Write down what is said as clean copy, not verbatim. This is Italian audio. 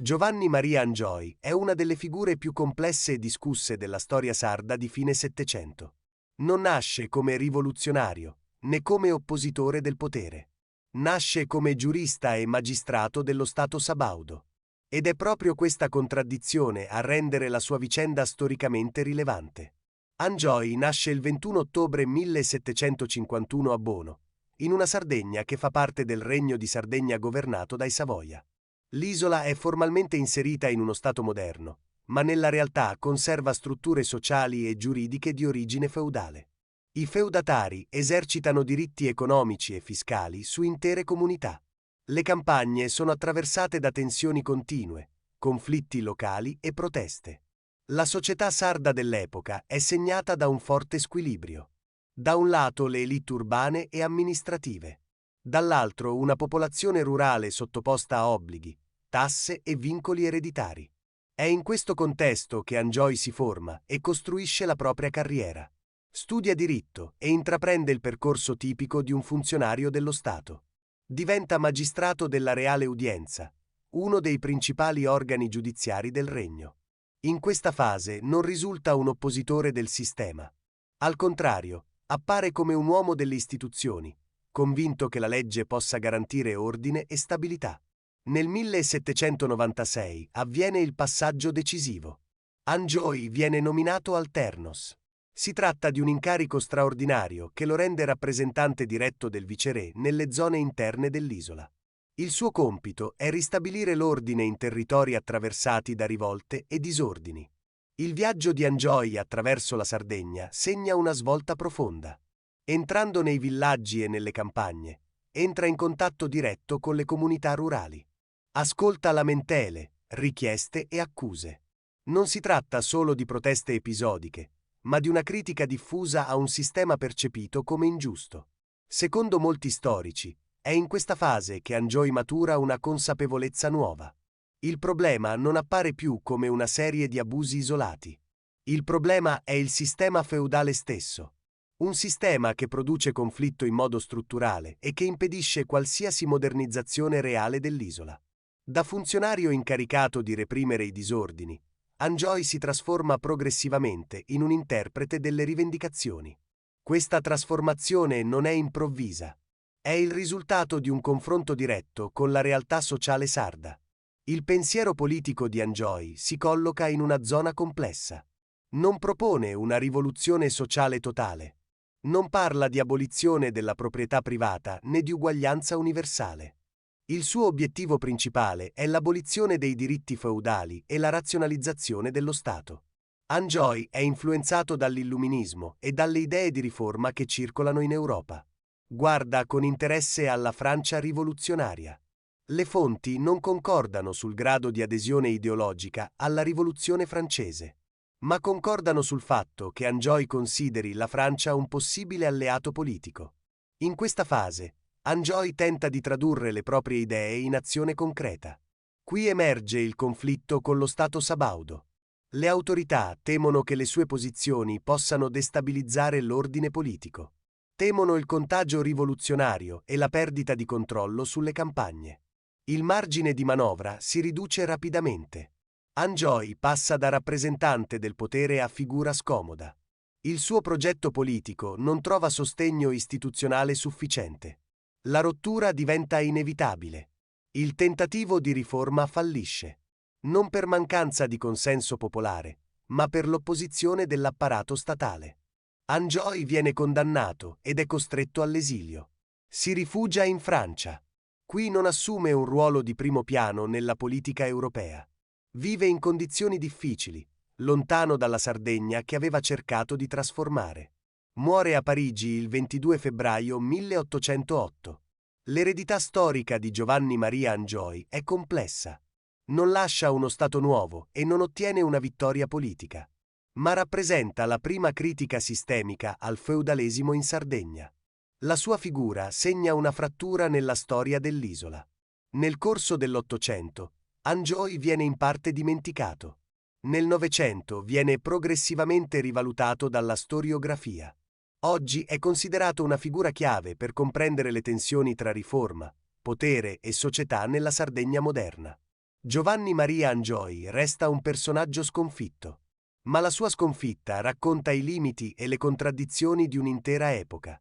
Giovanni Maria Angioi è una delle figure più complesse e discusse della storia sarda di fine Settecento. Non nasce come rivoluzionario, né come oppositore del potere. Nasce come giurista e magistrato dello Stato sabaudo. Ed è proprio questa contraddizione a rendere la sua vicenda storicamente rilevante. Angioi nasce il 21 ottobre 1751 a Bono, in una Sardegna che fa parte del Regno di Sardegna governato dai Savoia. L'isola è formalmente inserita in uno Stato moderno, ma nella realtà conserva strutture sociali e giuridiche di origine feudale. I feudatari esercitano diritti economici e fiscali su intere comunità. Le campagne sono attraversate da tensioni continue, conflitti locali e proteste. La società sarda dell'epoca è segnata da un forte squilibrio. Da un lato le élite urbane e amministrative, dall'altro una popolazione rurale sottoposta a obblighi, tasse e vincoli ereditari. È in questo contesto che Angioi si forma e costruisce la propria carriera. Studia diritto e intraprende il percorso tipico di un funzionario dello Stato. Diventa magistrato della Reale Udienza, uno dei principali organi giudiziari del regno. In questa fase non risulta un oppositore del sistema. Al contrario, appare come un uomo delle istituzioni, convinto che la legge possa garantire ordine e stabilità. Nel 1796 avviene il passaggio decisivo. Angioi viene nominato alternos. Si tratta di un incarico straordinario che lo rende rappresentante diretto del viceré nelle zone interne dell'isola. Il suo compito è ristabilire l'ordine in territori attraversati da rivolte e disordini. Il viaggio di Angioi attraverso la Sardegna segna una svolta profonda. Entrando nei villaggi e nelle campagne, entra in contatto diretto con le comunità rurali. Ascolta lamentele, richieste e accuse. Non si tratta solo di proteste episodiche, ma di una critica diffusa a un sistema percepito come ingiusto. Secondo molti storici, è in questa fase che Angioi matura una consapevolezza nuova. Il problema non appare più come una serie di abusi isolati. Il problema è il sistema feudale stesso. Un sistema che produce conflitto in modo strutturale e che impedisce qualsiasi modernizzazione reale dell'isola. Da funzionario incaricato di reprimere i disordini, Angioi si trasforma progressivamente in un interprete delle rivendicazioni. Questa trasformazione non è improvvisa. È il risultato di un confronto diretto con la realtà sociale sarda. Il pensiero politico di Angioi si colloca in una zona complessa. Non propone una rivoluzione sociale totale. Non parla di abolizione della proprietà privata né di uguaglianza universale. Il suo obiettivo principale è l'abolizione dei diritti feudali e la razionalizzazione dello Stato. Angioi è influenzato dall'illuminismo e dalle idee di riforma che circolano in Europa. Guarda con interesse alla Francia rivoluzionaria. Le fonti non concordano sul grado di adesione ideologica alla Rivoluzione francese, ma concordano sul fatto che Angioi consideri la Francia un possibile alleato politico. In questa fase, Angioi tenta di tradurre le proprie idee in azione concreta. Qui emerge il conflitto con lo Stato sabaudo. Le autorità temono che le sue posizioni possano destabilizzare l'ordine politico. Temono il contagio rivoluzionario e la perdita di controllo sulle campagne. Il margine di manovra si riduce rapidamente. Angioi passa da rappresentante del potere a figura scomoda. Il suo progetto politico non trova sostegno istituzionale sufficiente. La rottura diventa inevitabile. Il tentativo di riforma fallisce. Non per mancanza di consenso popolare, ma per l'opposizione dell'apparato statale. Angioi viene condannato ed è costretto all'esilio. Si rifugia in Francia. Qui non assume un ruolo di primo piano nella politica europea. Vive in condizioni difficili, lontano dalla Sardegna che aveva cercato di trasformare. Muore a Parigi il 22 febbraio 1808. L'eredità storica di Giovanni Maria Angioi è complessa. Non lascia uno Stato nuovo e non ottiene una vittoria politica, ma rappresenta la prima critica sistemica al feudalesimo in Sardegna. La sua figura segna una frattura nella storia dell'isola. Nel corso dell'Ottocento, Angioi viene in parte dimenticato. Nel Novecento viene progressivamente rivalutato dalla storiografia. Oggi è considerato una figura chiave per comprendere le tensioni tra riforma, potere e società nella Sardegna moderna. Giovanni Maria Angioi resta un personaggio sconfitto, ma la sua sconfitta racconta i limiti e le contraddizioni di un'intera epoca.